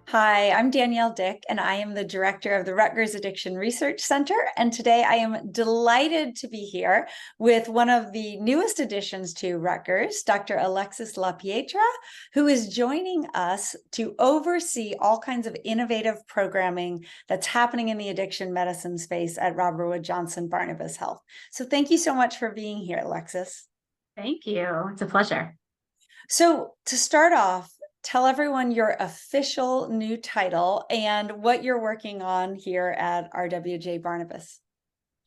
Hi, I'm Danielle Dick, and I am the director of the Rutgers Addiction Research Center. And today I am delighted to be here with one of the newest additions to Rutgers, Dr. Alexis LaPietra, who is joining us to oversee all kinds of innovative programming that's happening in the addiction medicine space at RWJBarnabas Health. So thank you so much for being here, Alexis. Thank you. It's a pleasure. So to start off, tell everyone your official new title and what you're working on here at RWJBarnabas.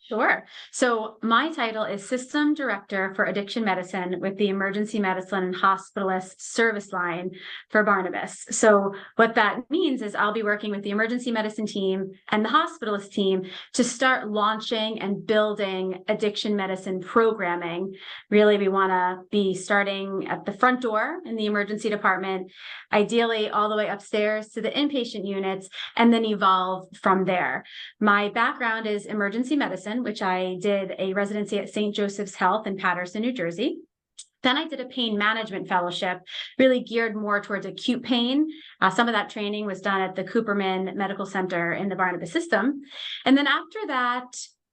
Sure. So my title is System Director for Addiction Medicine with the Emergency Medicine and Hospitalist service line for Barnabas. So what that means is I'll be working with the emergency medicine team and the hospitalist team to start launching and building addiction medicine programming. Really, we want to be starting at the front door in the emergency department, ideally all the way upstairs to the inpatient units, and then evolve from there. My background is emergency medicine, which I did a residency at St. Joseph's Health in Paterson, New Jersey. Then I did a pain management fellowship, really geared more towards acute pain. Some of that training was done at the Cooperman Medical Center in the Barnabas system. And then after that,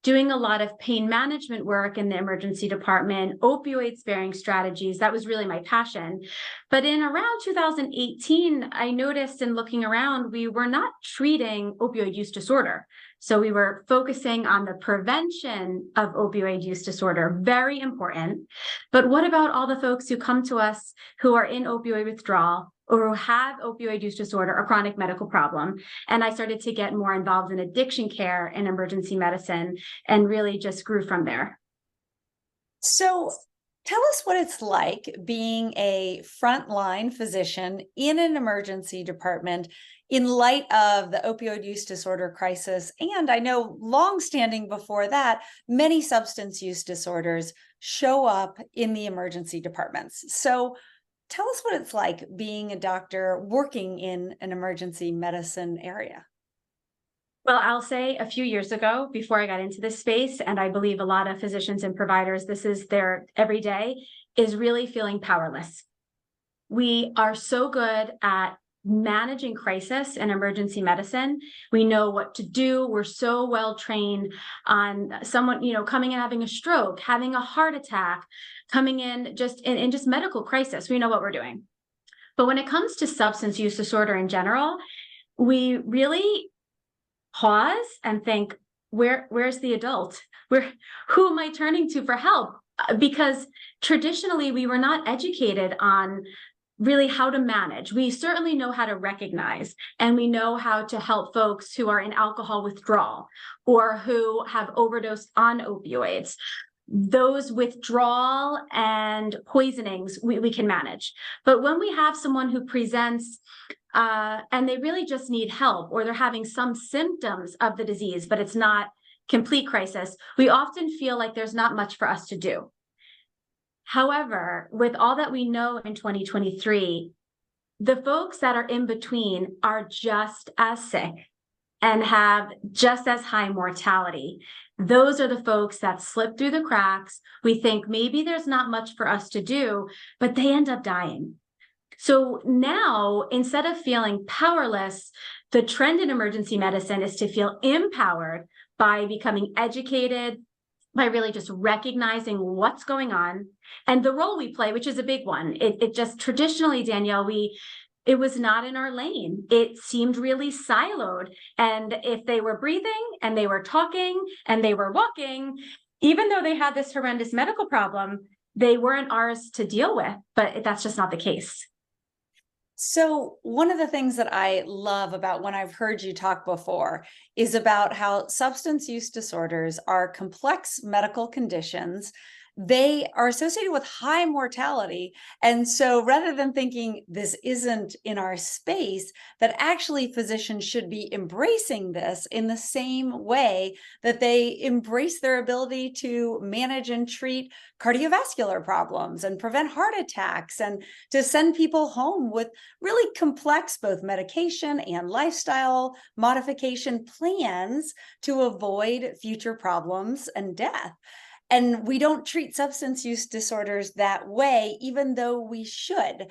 doing a lot of pain management work in the emergency department, opioid sparing strategies. That was really my passion. But in around 2018, I noticed in looking around, we were not treating opioid use disorder. So we were focusing on the prevention of opioid use disorder, very important. But what about all the folks who come to us who are in opioid withdrawal or who have opioid use disorder or chronic medical problem? And I started to get more involved in addiction care and emergency medicine and really just grew from there. So tell us what it's like being a frontline physician in an emergency department in light of the opioid use disorder crisis. And I know longstanding before that, many substance use disorders show up in the emergency departments. So tell us what it's like being a doctor working in an emergency medicine area. Well, I'll say a few years ago, before I got into this space, and I believe a lot of physicians and providers, this is their everyday, is really feeling powerless. We are so good at managing crisis and emergency medicine. We know what to do. We're so well trained on someone, coming in having a stroke, having a heart attack, coming in just in just medical crisis. We know what we're doing. But when it comes to substance use disorder in general, we really pause and think, where's the adult? Who am I turning to for help? Because traditionally we were not educated on really how to manage. We certainly know how to recognize, and we know how to help folks who are in alcohol withdrawal or who have overdosed on opioids. Those withdrawal and poisonings we can manage. But when we have someone who presents and they really just need help, or they're having some symptoms of the disease, but it's not complete crisis, we often feel like there's not much for us to do. However, with all that we know in 2023, the folks that are in between are just as sick and have just as high mortality. Those are the folks that slip through the cracks. We think maybe there's not much for us to do, but they end up dying. So now, instead of feeling powerless, the trend in emergency medicine is to feel empowered by becoming educated, by really just recognizing what's going on and the role we play, which is a big one. It just traditionally, Danielle, it was not in our lane. It seemed really siloed. And if they were breathing and they were talking and they were walking, even though they had this horrendous medical problem, they weren't ours to deal with. But that's just not the case. So one of the things that I love about when I've heard you talk before is about how substance use disorders are complex medical conditions. They are associated with high mortality. And so rather than thinking this isn't in our space, that actually physicians should be embracing this in the same way that they embrace their ability to manage and treat cardiovascular problems and prevent heart attacks and to send people home with really complex both medication and lifestyle modification plans to avoid future problems and death. And we don't treat substance use disorders that way, even though we should.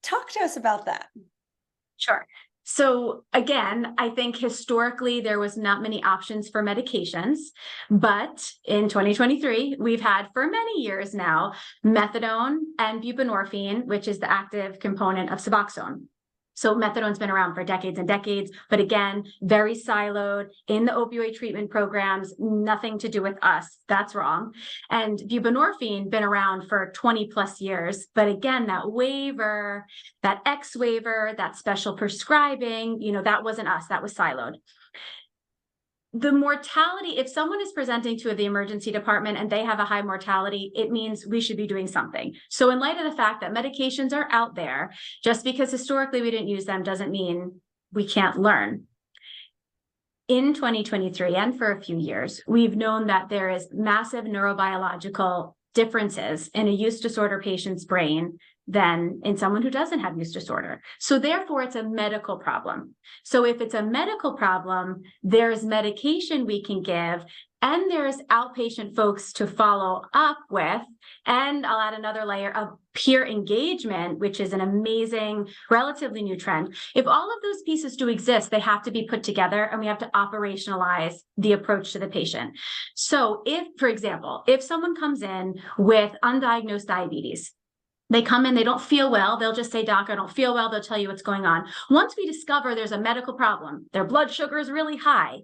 Talk to us about that. Sure. So again, I think historically there was not many options for medications, but in 2023, we've had for many years now, methadone and buprenorphine, which is the active component of Suboxone. So methadone's been around for decades and decades, but again, very siloed in the opioid treatment programs, nothing to do with us. That's wrong. And buprenorphine been around for 20 plus years. But again, that waiver, that X waiver, that special prescribing, that wasn't us, that was siloed. The mortality, if someone is presenting to the emergency department and they have a high mortality, it means we should be doing something. So in light of the fact that medications are out there, just because historically we didn't use them doesn't mean we can't learn. In 2023 and for a few years, we've known that there is massive neurobiological differences in a use disorder patient's brain than in someone who doesn't have use disorder. So therefore, it's a medical problem. So if it's a medical problem, there's medication we can give, and there's outpatient folks to follow up with. And I'll add another layer of peer engagement, which is an amazing, relatively new trend. If all of those pieces do exist, they have to be put together and we have to operationalize the approach to the patient. So if, for example, if someone comes in with undiagnosed diabetes, they come in, they don't feel well. They'll just say, doc, I don't feel well. They'll tell you what's going on. Once we discover there's a medical problem, their blood sugar is really high,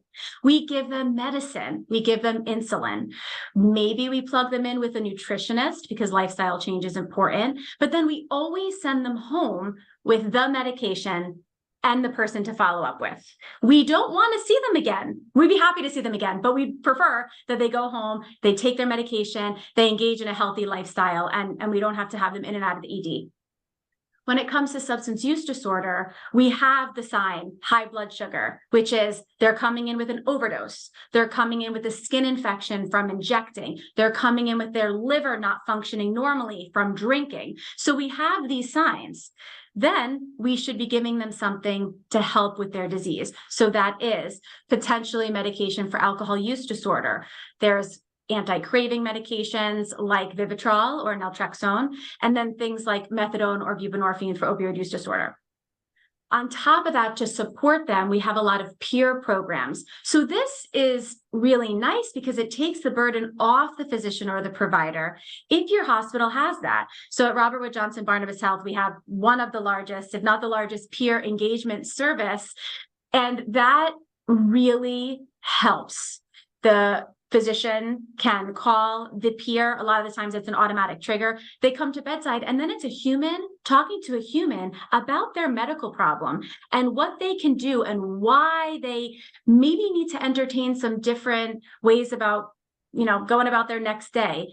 we give them medicine. We give them insulin. Maybe we plug them in with a nutritionist because lifestyle change is important, but then we always send them home with the medication and the person to follow up with. We don't want to see them again. We'd be happy to see them again, but we prefer that they go home, they take their medication, they engage in a healthy lifestyle, and we don't have to have them in and out of the ED. When it comes to substance use disorder, we have the sign, high blood sugar, which is they're coming in with an overdose. They're coming in with a skin infection from injecting. They're coming in with their liver not functioning normally from drinking. So we have these signs. Then we should be giving them something to help with their disease. So that is potentially medication for alcohol use disorder. There's anti-craving medications like Vivitrol or naltrexone, and then things like methadone or buprenorphine for opioid use disorder. On top of that, to support them, we have a lot of peer programs. So this is really nice because it takes the burden off the physician or the provider if your hospital has that. So at RWJBarnabas Health, we have one of the largest, if not the largest, peer engagement service, and that really helps. The physician can call the peer. A lot of the times it's an automatic trigger. They come to bedside and then it's a human talking to a human about their medical problem and what they can do and why they maybe need to entertain some different ways about, going about their next day.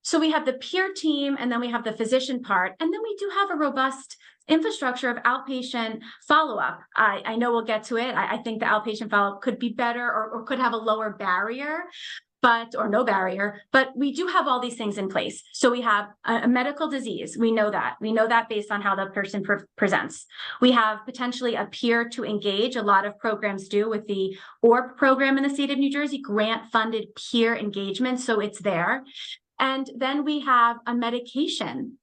So we have the peer team and then we have the physician part. And then we do have a robust infrastructure of outpatient follow-up. I know we'll get to it. I think the outpatient follow-up could be better or could have a lower barrier, or no barrier, but we do have all these things in place. So we have a medical disease. We know that. We know that based on how the person presents. We have potentially a peer to engage. A lot of programs do with the ORP program in the state of New Jersey, grant-funded peer engagement. So it's there. And then we have a medication.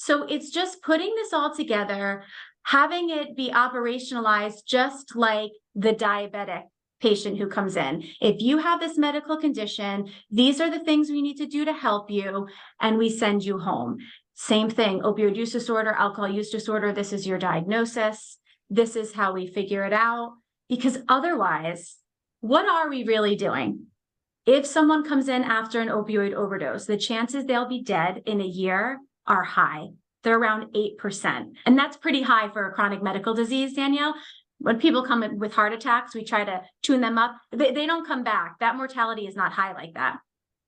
So it's just putting this all together, having it be operationalized just like the diabetic patient who comes in. If you have this medical condition, these are the things we need to do to help you, and we send you home. Same thing, opioid use disorder, alcohol use disorder, this is your diagnosis. This is how we figure it out, because otherwise, what are we really doing? If someone comes in after an opioid overdose, the chances they'll be dead in a year are high. They're around 8%. And that's pretty high for a chronic medical disease, Danielle. When people come in with heart attacks, we try to tune them up. They don't come back. That mortality is not high like that.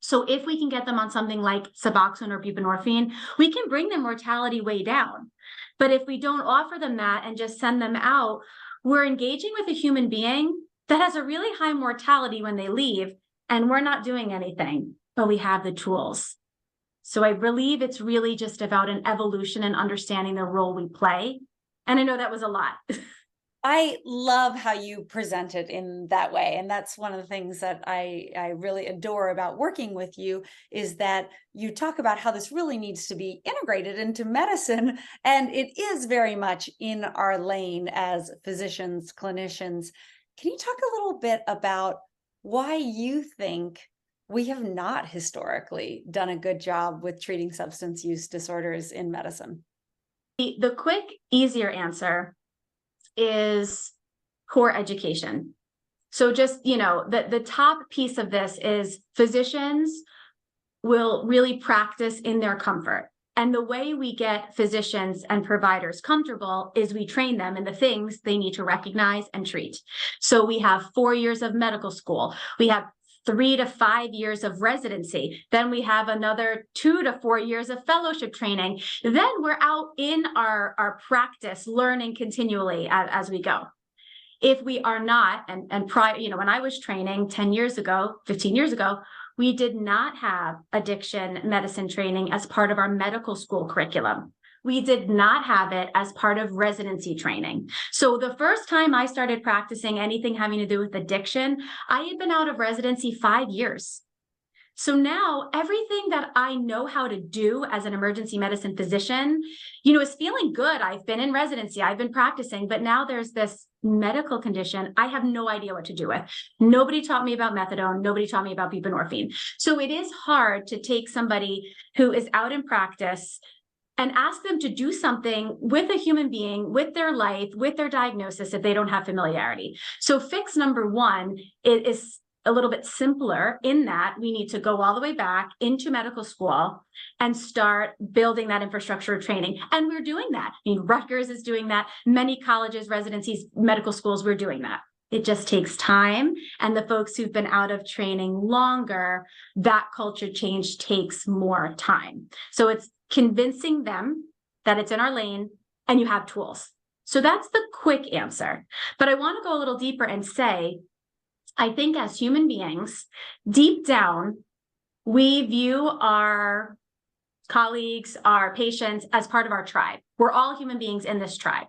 So if we can get them on something like Suboxone or buprenorphine, we can bring their mortality way down. But if we don't offer them that and just send them out, we're engaging with a human being that has a really high mortality when they leave, and we're not doing anything, but we have the tools. So I believe it's really just about an evolution and understanding the role we play. And I know that was a lot. I love how you present it in that way. And that's one of the things that I really adore about working with you, is that you talk about how this really needs to be integrated into medicine. And it is very much in our lane as physicians, clinicians. Can you talk a little bit about why you think we have not historically done a good job with treating substance use disorders in medicine? The quick, easier answer is poor education. So just, the top piece of this is physicians will really practice in their comfort. And the way we get physicians and providers comfortable is we train them in the things they need to recognize and treat. So we have 4 years of medical school. We have 3 to 5 years of residency. Then we have another 2 to 4 years of fellowship training. Then we're out in our practice, learning continually as we go. If we are not, and prior, when I was training 10 years ago, 15 years ago, we did not have addiction medicine training as part of our medical school curriculum. We did not have it as part of residency training. So the first time I started practicing anything having to do with addiction, I had been out of residency 5 years. So now everything that I know how to do as an emergency medicine physician, is feeling good. I've been in residency, I've been practicing, but now there's this medical condition I have no idea what to do with. Nobody taught me about methadone. Nobody taught me about buprenorphine. So it is hard to take somebody who is out in practice and ask them to do something with a human being, with their life, with their diagnosis, if they don't have familiarity. So fix number one is a little bit simpler in that we need to go all the way back into medical school and start building that infrastructure of training. And we're doing that. Rutgers is doing that. Many colleges, residencies, medical schools, we're doing that. It just takes time. And the folks who've been out of training longer, that culture change takes more time. So it's convincing them that it's in our lane and you have tools. So that's the quick answer. But I want to go a little deeper and say, I think as human beings, deep down, we view our colleagues, our patients as part of our tribe. We're all human beings in this tribe.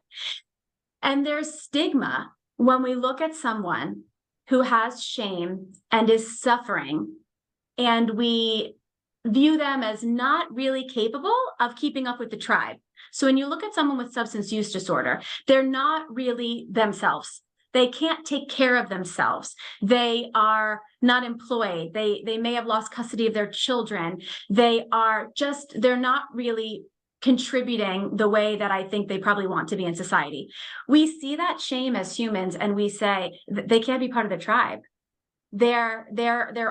And there's stigma when we look at someone who has shame and is suffering, and we view them as not really capable of keeping up with the tribe. So when you look at someone with substance use disorder, they're not really themselves. They can't take care of themselves. They are not employed. They may have lost custody of their children. They're not really contributing the way that I think they probably want to be in society. We see that shame as humans, and we say they can't be part of the tribe. They're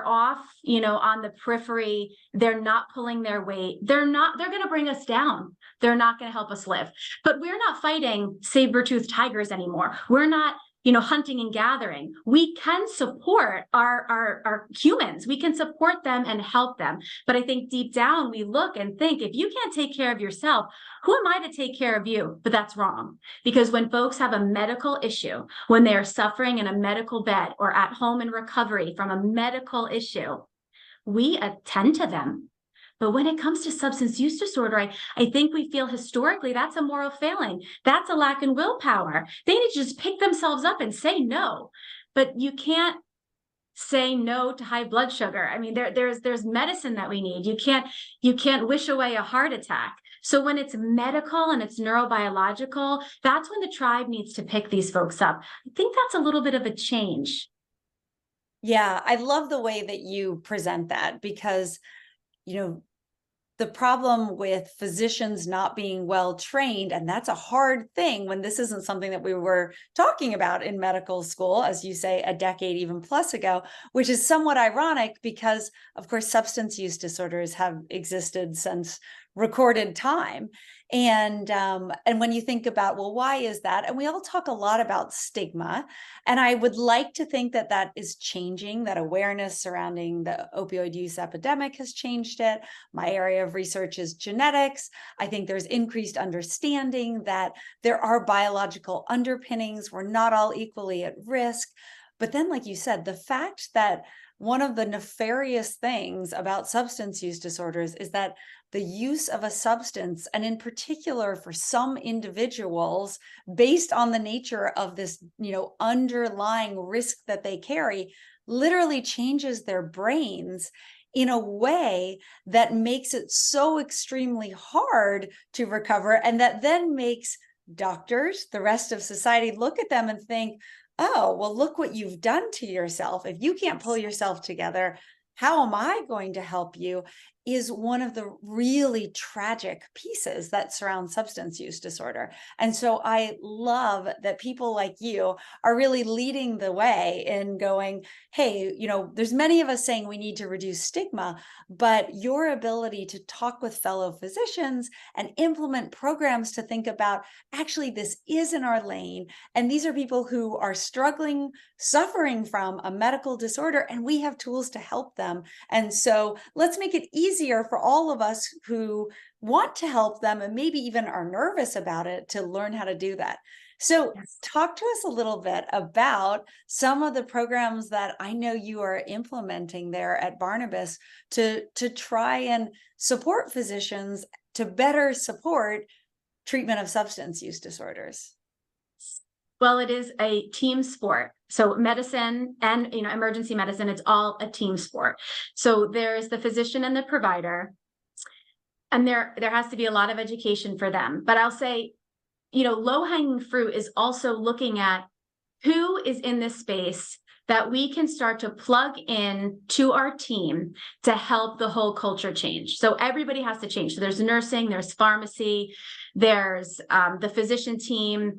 off, on the periphery. They're not pulling their weight. They're going to bring us down. They're not going to help us live. But we're not fighting saber-toothed tigers anymore. We're not hunting and gathering. We can support our humans. We can support them and help them. But I think deep down we look and think, if you can't take care of yourself, who am I to take care of you? But that's wrong. Because when folks have a medical issue, when they are suffering in a medical bed or at home in recovery from a medical issue, we attend to them. But when it comes to substance use disorder, I think we feel historically that's a moral failing. That's a lack in willpower. They need to just pick themselves up and say no. But you can't say no to high blood sugar. I mean, there's medicine that we need. You can't wish away a heart attack. So when it's medical and it's neurobiological, that's when the tribe needs to pick these folks up. I think that's a little bit of a change. Yeah, I love the way that you present that, because the problem with physicians not being well trained, and that's a hard thing when this isn't something that we were talking about in medical school, as you say, a decade even plus ago, which is somewhat ironic because, of course, substance use disorders have existed since recorded time. And when you think about, well, why is that? And we all talk a lot about stigma, and I would like to think that that is changing, that awareness surrounding the opioid use epidemic has changed it. My area of research is genetics. I think there's increased understanding that there are biological underpinnings. We're not all equally at risk. But then, like you said, the fact that one of the nefarious things about substance use disorders is that the use of a substance, and in particular for some individuals, based on the nature of this, underlying risk that they carry, literally changes their brains in a way that makes it so extremely hard to recover, and that then makes doctors, the rest of society, look at them and think, oh, well, look what you've done to yourself. If you can't pull yourself together, how am I going to help you? Is one of the really tragic pieces that surround substance use disorder. And so I love that people like you are really leading the way in going, hey, there's many of us saying we need to reduce stigma, but your ability to talk with fellow physicians and implement programs to think about, actually, this is in our lane. And these are people who are struggling, suffering from a medical disorder, and we have tools to help them. And so let's make it easier for all of us who want to help them and maybe even are nervous about it to learn how to do that. So talk to us a little bit about some of the programs that I know you are implementing there at Barnabas to try and support physicians to better support treatment of substance use disorders. Well, it is a team sport. So medicine and, emergency medicine, it's all a team sport. So there's the physician and the provider, and there has to be a lot of education for them. But I'll say, low-hanging fruit is also looking at who is in this space that we can start to plug in to our team to help the whole culture change. So everybody has to change. So there's nursing, there's pharmacy, there's the physician team,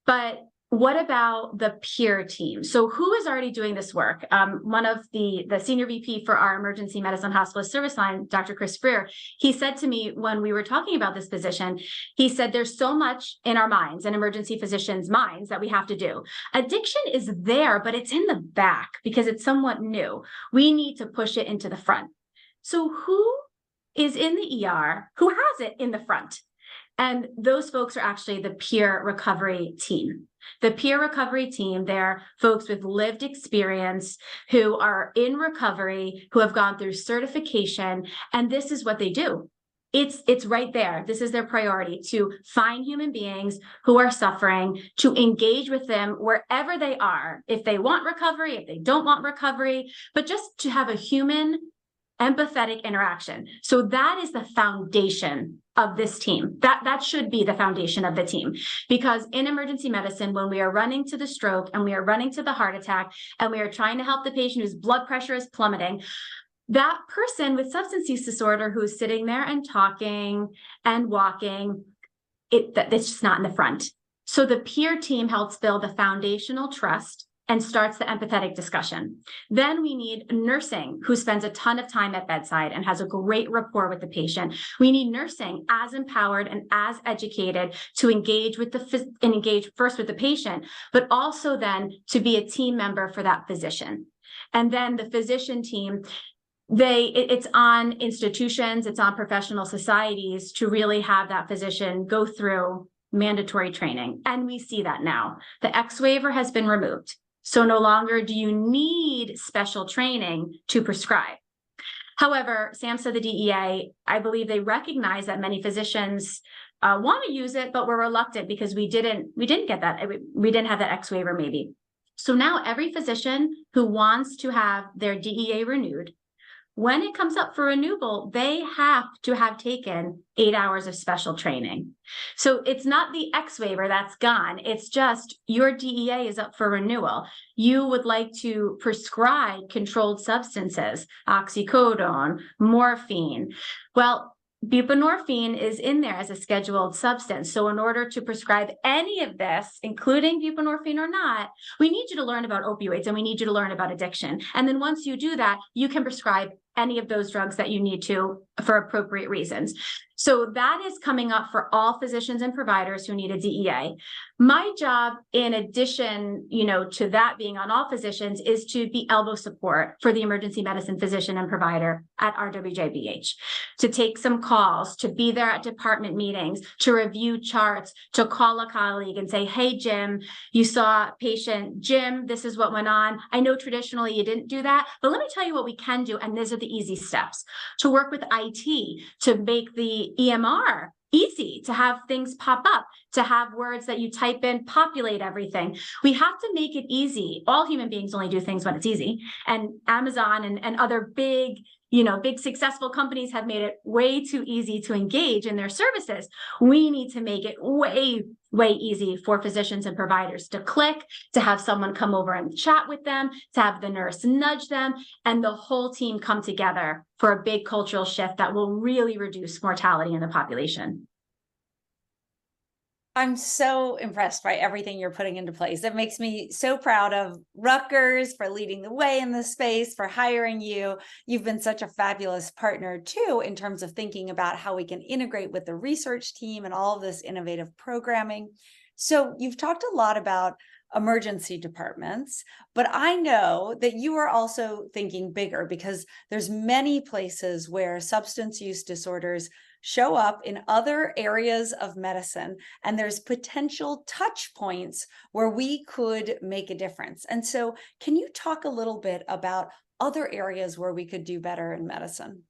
but what about the peer team? So who is already doing this work? One of the senior VP for our emergency medicine hospitalist service line, Dr. Chris Freer, he said to me when we were talking about this position, he said, there's so much in our minds and emergency physicians' minds that we have to do. Addiction is there, but it's in the back because it's somewhat new. We need to push it into the front. So who is in the ER? Who has it in the front? And those folks are actually the peer recovery team. The peer recovery team, they're folks with lived experience who are in recovery, who have gone through certification, and this is what they do. It's right there. This is their priority, to find human beings who are suffering, to engage with them wherever they are, if they want recovery, if they don't want recovery, but just to have a human, empathetic interaction. So that is the foundation of this team. That should be the foundation of the team, because in emergency medicine, when we are running to the stroke and we are running to the heart attack and we are trying to help the patient whose blood pressure is plummeting, that person with substance use disorder who's sitting there and talking and walking, it's just not in the front. So the peer team helps build the foundational trust and starts the empathetic discussion. Then we need nursing, who spends a ton of time at bedside and has a great rapport with the patient. We need nursing as empowered and as educated to engage first with the patient, but also then to be a team member for that physician. And then the physician team, it's on institutions, it's on professional societies to really have that physician go through mandatory training. And we see that now. The X waiver has been removed. So no longer do you need special training to prescribe. However, SAMHSA, the DEA, I believe they recognize that many physicians want to use it, but we're reluctant because we didn't get that. We didn't have that X waiver maybe. So now every physician who wants to have their DEA renewed, when it comes up for renewal, they have to have taken 8 hours of special training. So it's not the X waiver that's gone. It's just your DEA is up for renewal. You would like to prescribe controlled substances, oxycodone, morphine. Well, buprenorphine is in there as a scheduled substance. So in order to prescribe any of this, including buprenorphine or not, we need you to learn about opioids and we need you to learn about addiction. And then once you do that, you can prescribe any of those drugs that you need to for appropriate reasons. So that is coming up for all physicians and providers who need a DEA. My job, in addition, to that being on all physicians, is to be elbow support for the emergency medicine physician and provider at RWJBH, to take some calls, to be there at department meetings, to review charts, to call a colleague and say, hey, Jim, you saw patient Jim, this is what went on. I know traditionally you didn't do that, but let me tell you what we can do. And these are with the easy steps, to work with IT, to make the EMR easy, to have things pop up, to have words that you type in, populate everything. We have to make it easy. All human beings only do things when it's easy. And Amazon and other big successful companies have made it way too easy to engage in their services. We need to make it way, way easy for physicians and providers to click, to have someone come over and chat with them, to have the nurse nudge them, and the whole team come together for a big cultural shift that will really reduce mortality in the population. I'm so impressed by everything you're putting into place. It makes me so proud of Rutgers for leading the way in this space, for hiring you. You've been such a fabulous partner too, in terms of thinking about how we can integrate with the research team and all of this innovative programming. So you've talked a lot about emergency departments, but I know that you are also thinking bigger, because there's many places where substance use disorders show up in other areas of medicine, and there's potential touch points where we could make a difference. And so can you talk a little bit about other areas where we could do better in medicine?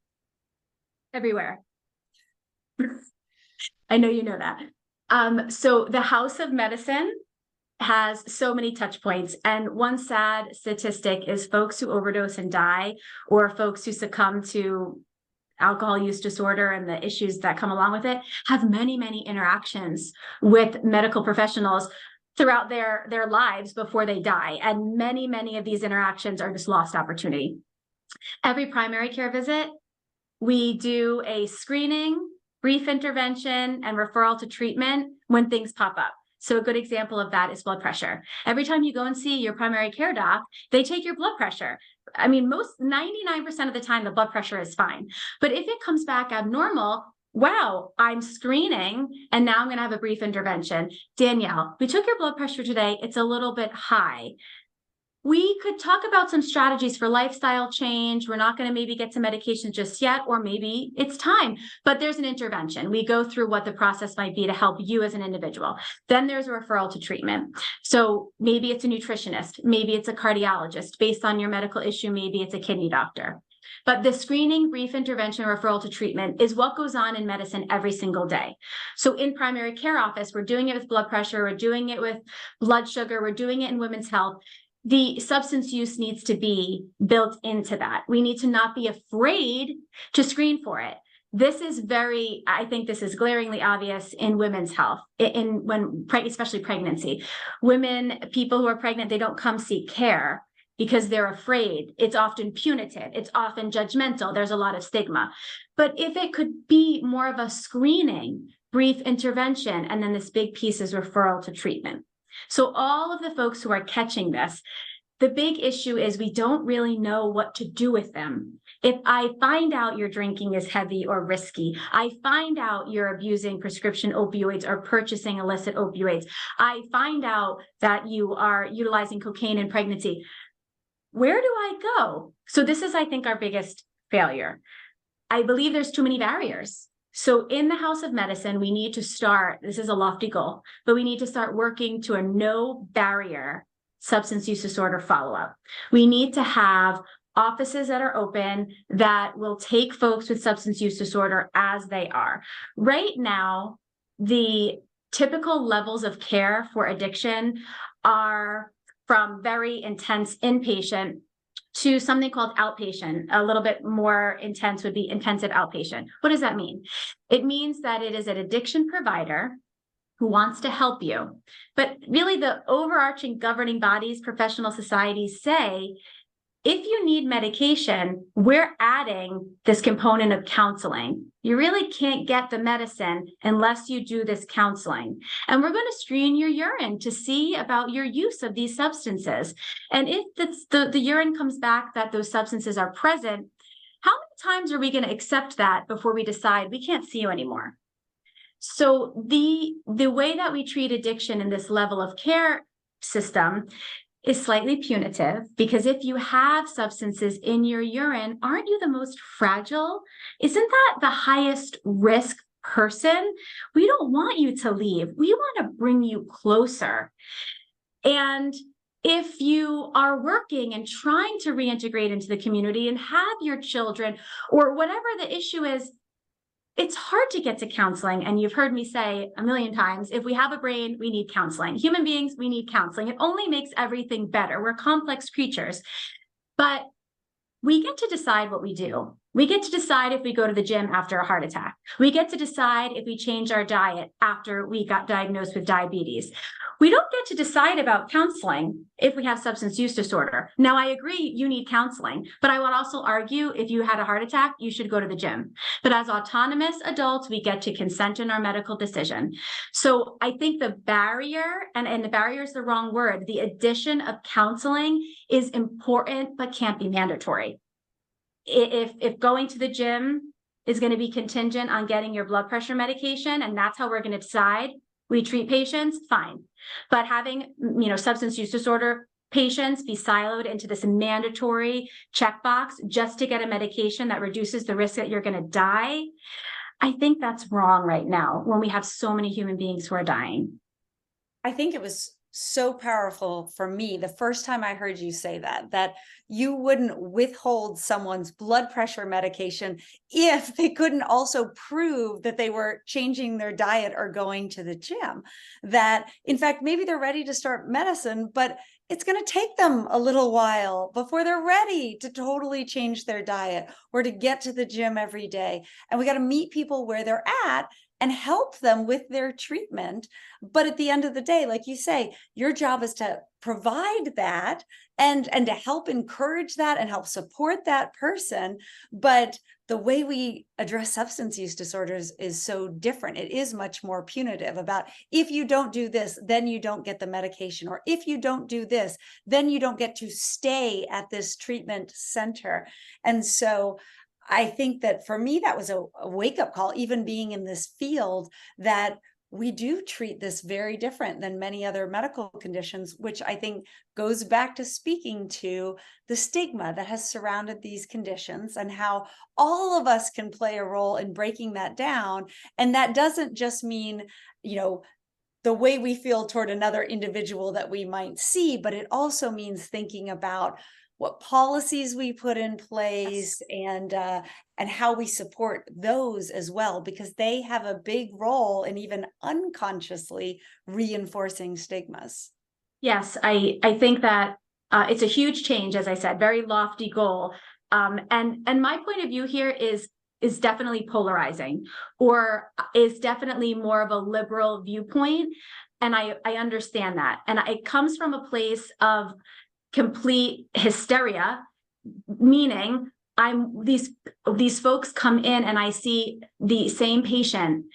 Everywhere. I know you know that. So the House of Medicine has so many touch points. And one sad statistic is folks who overdose and die, or folks who succumb to alcohol use disorder and the issues that come along with it, have many, many interactions with medical professionals throughout their lives before they die. And many, many of these interactions are just lost opportunity. Every primary care visit, we do a screening, brief intervention, and referral to treatment when things pop up. So a good example of that is blood pressure. Every time you go and see your primary care doc, they take your blood pressure. I mean, 99% of the time, the blood pressure is fine. But if it comes back abnormal, wow, I'm screening, and now I'm going to have a brief intervention. Danielle, we took your blood pressure today. It's a little bit high. We could talk about some strategies for lifestyle change. We're not going to maybe get to medication just yet, or maybe it's time, but there's an intervention. We go through what the process might be to help you as an individual. Then there's a referral to treatment. So maybe it's a nutritionist, maybe it's a cardiologist. Based on your medical issue, maybe it's a kidney doctor. But the screening, brief intervention, referral to treatment is what goes on in medicine every single day. So in primary care office, we're doing it with blood pressure, we're doing it with blood sugar, we're doing it in women's health. The substance use needs to be built into that. We need to not be afraid to screen for it. This is I think this is glaringly obvious in women's health, especially pregnancy. People who are pregnant, they don't come seek care because they're afraid. It's often punitive. It's often judgmental. There's a lot of stigma. But if it could be more of a screening, brief intervention, and then this big piece is referral to treatment. So all of the folks who are catching this, the big issue is we don't really know what to do with them. If I find out your drinking is heavy or risky, I find out you're abusing prescription opioids or purchasing illicit opioids, I find out that you are utilizing cocaine in pregnancy, where do I go? So this is, I think, our biggest failure. I believe there's too many barriers. So in the House of Medicine, we need to start, this is a lofty goal, but we need to start working to a no barrier substance use disorder follow-up. We need to have offices that are open that will take folks with substance use disorder as they are. Right now, the typical levels of care for addiction are from very intense inpatient to something called outpatient. A little bit more intense would be intensive outpatient. What does that mean? It means that it is an addiction provider who wants to help you. But really the overarching governing bodies, professional societies say, if you need medication, we're adding this component of counseling. You really can't get the medicine unless you do this counseling. And we're going to screen your urine to see about your use of these substances. And if the urine comes back that those substances are present, how many times are we going to accept that before we decide we can't see you anymore? So the way that we treat addiction in this level of care system is slightly punitive, because if you have substances in your urine, aren't you the most fragile? Isn't that the highest risk person? We don't want you to leave. We want to bring you closer. And If you are working and trying to reintegrate into the community and have your children or whatever the issue is, it's hard to get to counseling. And you've heard me say a million times, if we have a brain, we need counseling. Human beings, we need counseling. It only makes everything better. We're complex creatures, but we get to decide what we do. We get to decide if we go to the gym after a heart attack. We get to decide if we change our diet after we got diagnosed with diabetes. We don't get to decide about counseling if we have substance use disorder. Now, I agree you need counseling, but I would also argue if you had a heart attack, you should go to the gym. But as autonomous adults, we get to consent in our medical decision. So I think the barrier, and the barrier is the wrong word, the addition of counseling is important, but can't be mandatory. If going to the gym is going to be contingent on getting your blood pressure medication, and that's how we're going to decide we treat patients, fine. But having, substance use disorder patients be siloed into this mandatory checkbox just to get a medication that reduces the risk that you're going to die, I think that's wrong right now when we have so many human beings who are dying. I think it was so powerful for me the first time I heard you say that you wouldn't withhold someone's blood pressure medication if they couldn't also prove that they were changing their diet or going to the gym. That, in fact, maybe they're ready to start medicine, but it's going to take them a little while before they're ready to totally change their diet or to get to the gym every day. And we got to meet people where they're at and help them with their treatment. But at the end of the day, like you say, your job is to provide that and to help encourage that and help support that person. But the way we address substance use disorders is so different. It is much more punitive about, if you don't do this, then you don't get the medication, or if you don't do this, then you don't get to stay at this treatment center. And so I think that for me, that was a wake-up call, even being in this field, that we do treat this very different than many other medical conditions, which I think goes back to speaking to the stigma that has surrounded these conditions and how all of us can play a role in breaking that down. And that doesn't just mean, the way we feel toward another individual that we might see, but it also means thinking about what policies we put in place and how we support those as well, because they have a big role in even unconsciously reinforcing stigmas. Yes, I think that it's a huge change, as I said, very lofty goal. And my point of view here is definitely polarizing, or is definitely more of a liberal viewpoint. And I understand that. And it comes from a place of complete hysteria, meaning these folks come in and I see the same patient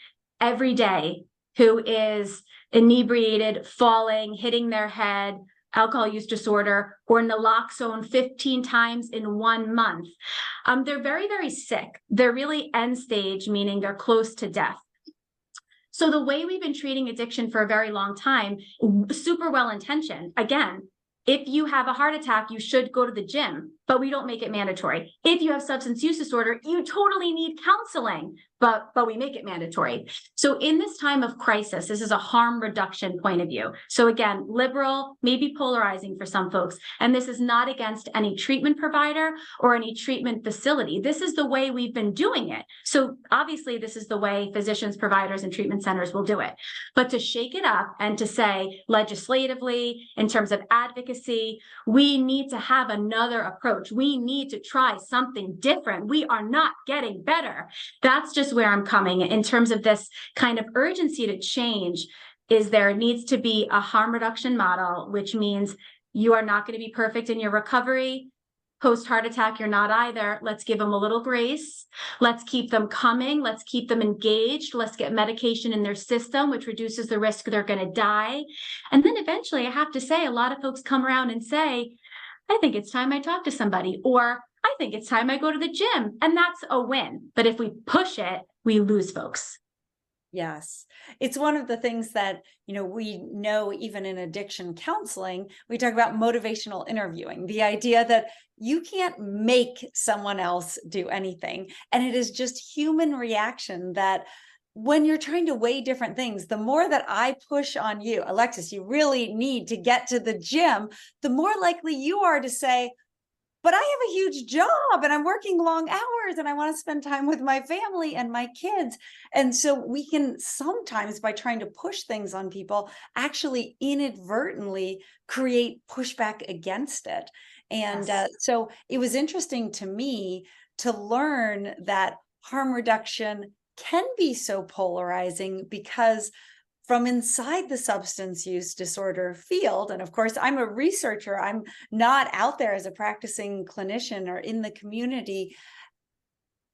every day who is inebriated, falling, hitting their head, alcohol use disorder, or naloxone 15 times in 1 month. They're very, very sick. They're really end stage, meaning they're close to death. So the way we've been treating addiction for a very long time, super well-intentioned, again, if you have a heart attack, you should go to the gym, but we don't make it mandatory. If you have substance use disorder, you totally need counseling, but we make it mandatory. So in this time of crisis, this is a harm reduction point of view. So again, liberal, maybe polarizing for some folks, and this is not against any treatment provider or any treatment facility. This is the way we've been doing it. So obviously this is the way physicians, providers, and treatment centers will do it. But to shake it up and to say legislatively, in terms of advocacy, we need to have another approach. We need to try something different. We are not getting better. That's just where I'm coming in terms of this kind of urgency to change. Is there needs to be a harm reduction model, which means you are not going to be perfect in your recovery. Post heart attack, you're not either. Let's give them a little grace. Let's keep them coming. Let's keep them engaged. Let's get medication in their system, which reduces the risk they're going to die. And then eventually, I have to say, a lot of folks come around and say, I think it's time I talk to somebody, or I think it's time I go to the gym. And that's a win. But if we push it, we lose folks. Yes. It's one of the things that, we know even in addiction counseling, we talk about motivational interviewing, the idea that you can't make someone else do anything. And it is just human reaction that when you're trying to weigh different things, the more that I push on you, Alexis, you really need to get to the gym, the more likely you are to say, but I have a huge job and I'm working long hours and I want to spend time with my family and my kids. And so we can sometimes, by trying to push things on people, actually inadvertently create pushback against it. And Yes. so it was interesting to me to learn that harm reduction can be so polarizing, because from inside the substance use disorder field, and of course, I'm a researcher, I'm not out there as a practicing clinician or in the community.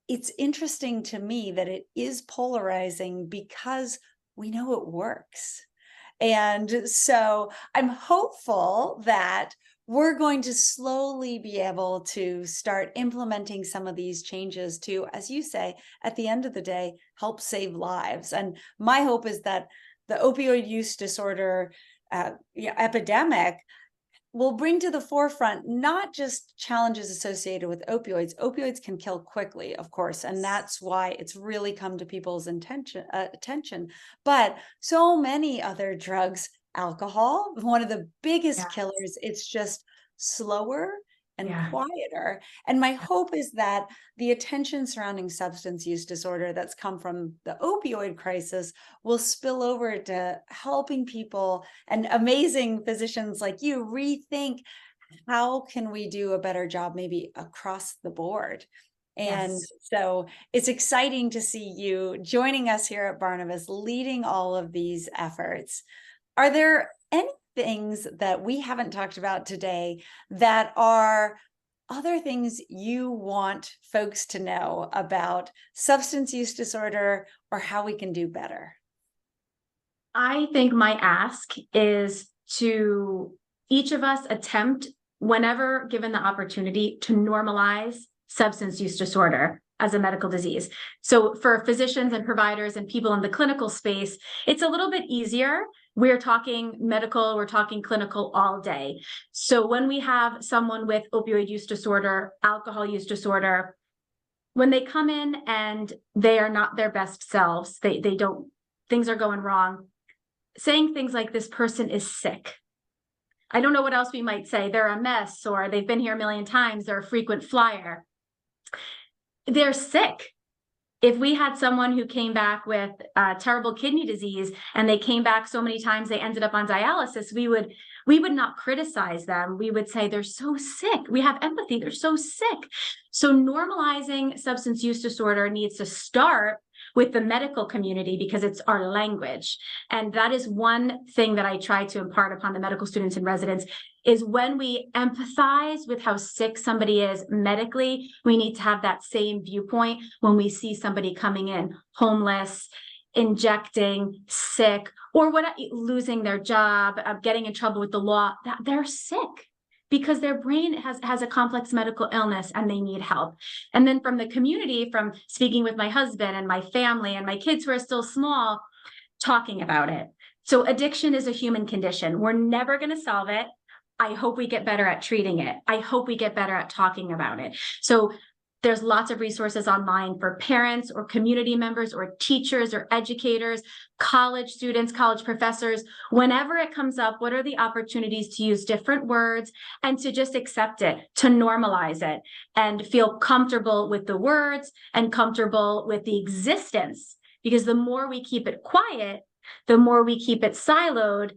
It's interesting to me that it is polarizing because we know it works. And so I'm hopeful that we're going to slowly be able to start implementing some of these changes to, as you say, at the end of the day, help save lives. And my hope is that the opioid use disorder epidemic will bring to the forefront not just challenges associated with opioids. Opioids can kill quickly, of course, and that's why it's really come to people's attention. But so many other drugs, alcohol, one of the biggest Yeah. killers, it's just slower and Yeah. quieter. And my hope is that the attention surrounding substance use disorder that's come from the opioid crisis will spill over to helping people and amazing physicians like you rethink, how can we do a better job maybe across the board? And Yes. so it's exciting to see you joining us here at Barnabas, leading all of these efforts. Are there any things that we haven't talked about today that are other things you want folks to know about substance use disorder, or how we can do better? I think my ask is to each of us attempt, whenever given the opportunity, to normalize substance use disorder as a medical disease. So for physicians and providers and people in the clinical space, it's a little bit easier. We're talking medical, we're talking clinical all day. So when we have someone with opioid use disorder, alcohol use disorder, when they come in and they are not their best selves, they don't, things are going wrong, saying things like, this person is sick. I don't know what else we might say. They're a mess, or they've been here a million times, they're a frequent flyer. They're sick. If we had someone who came back with terrible kidney disease and they came back so many times they ended up on dialysis, we would not criticize them. We would say, they're so sick. We have empathy. They're so sick. So normalizing substance use disorder needs to start with the medical community, because it's our language. And that is one thing that I try to impart upon the medical students and residents, is when we empathize with how sick somebody is medically, we need to have that same viewpoint when we see somebody coming in homeless, injecting, sick, or what, losing their job, getting in trouble with the law. That they're sick because their brain has a complex medical illness and they need help. And then from the community, from speaking with my husband and my family and my kids who are still small, talking about it. So addiction is a human condition. We're never going to solve it. I hope we get better at treating it. I hope we get better at talking about it. So there's lots of resources online for parents or community members or teachers or educators, college students, college professors. Whenever it comes up, what are the opportunities to use different words and to just accept it, to normalize it, and feel comfortable with the words and comfortable with the existence? Because the more we keep it quiet, the more we keep it siloed,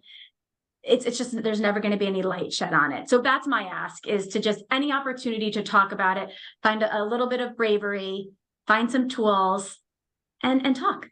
it's just, there's never going to be any light shed on it. So that's my ask, is to just, any opportunity to talk about it, find a little bit of bravery, find some tools, and talk.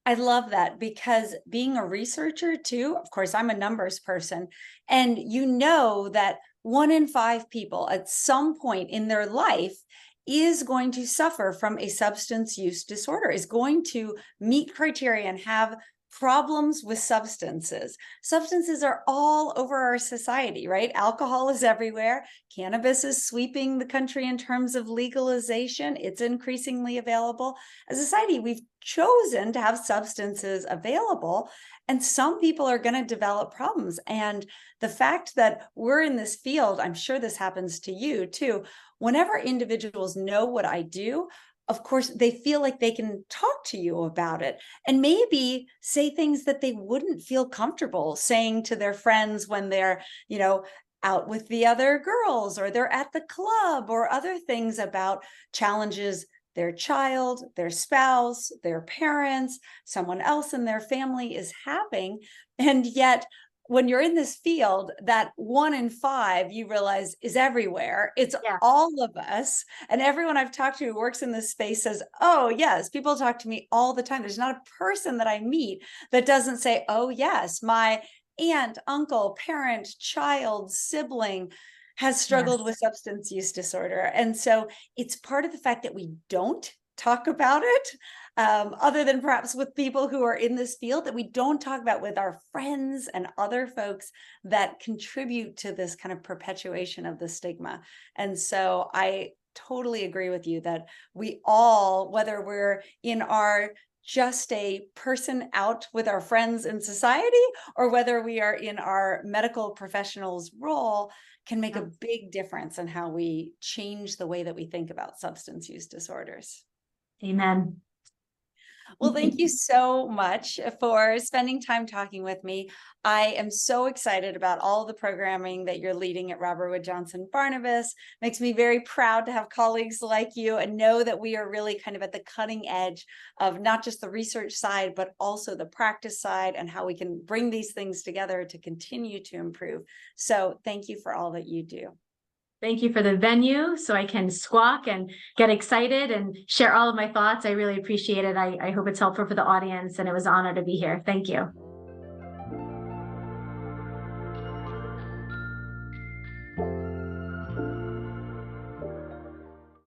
I love that, because being a researcher too, of course, I'm a numbers person, and you know that 1 in 5 people at some point in their life is going to suffer from a substance use disorder, is going to meet criteria and have problems with substances. Substances are all over our society, right? Alcohol is everywhere. Cannabis is sweeping the country in terms of legalization. It's increasingly available. As a society, we've chosen to have substances available, and some people are going to develop problems. And the fact that we're in this field, I'm sure this happens to you too, whenever individuals know what I do, of course, they feel like they can talk to you about it and maybe say things that they wouldn't feel comfortable saying to their friends when they're, out with the other girls or they're at the club or other things about challenges their child, their spouse, their parents, someone else in their family is having. And yet, when you're in this field, that 1 in 5 you realize is everywhere. It's Yeah. all of us. And everyone I've talked to who works in this space says, oh, yes, people talk to me all the time. There's not a person that I meet that doesn't say, oh, yes, my aunt, uncle, parent, child, sibling has struggled Yes. with substance use disorder. And so it's part of the fact that we don't talk about it, other than perhaps with people who are in this field, that we don't talk about with our friends and other folks that contribute to this kind of perpetuation of the stigma. And so I totally agree with you that we all, whether we're in our just a person out with our friends in society, or whether we are in our medical professionals role, can make a big difference in how we change the way that we think about substance use disorders. Amen. Well, thank you so much for spending time talking with me. I am so excited about all the programming that you're leading at Robert Wood Johnson Barnabas. Makes me very proud to have colleagues like you and know that we are really kind of at the cutting edge of not just the research side, but also the practice side and how we can bring these things together to continue to improve. So thank you for all that you do. Thank you for the venue so I can squawk and get excited and share all of my thoughts. I really appreciate it. I hope it's helpful for the audience, and it was an honor to be here. Thank you.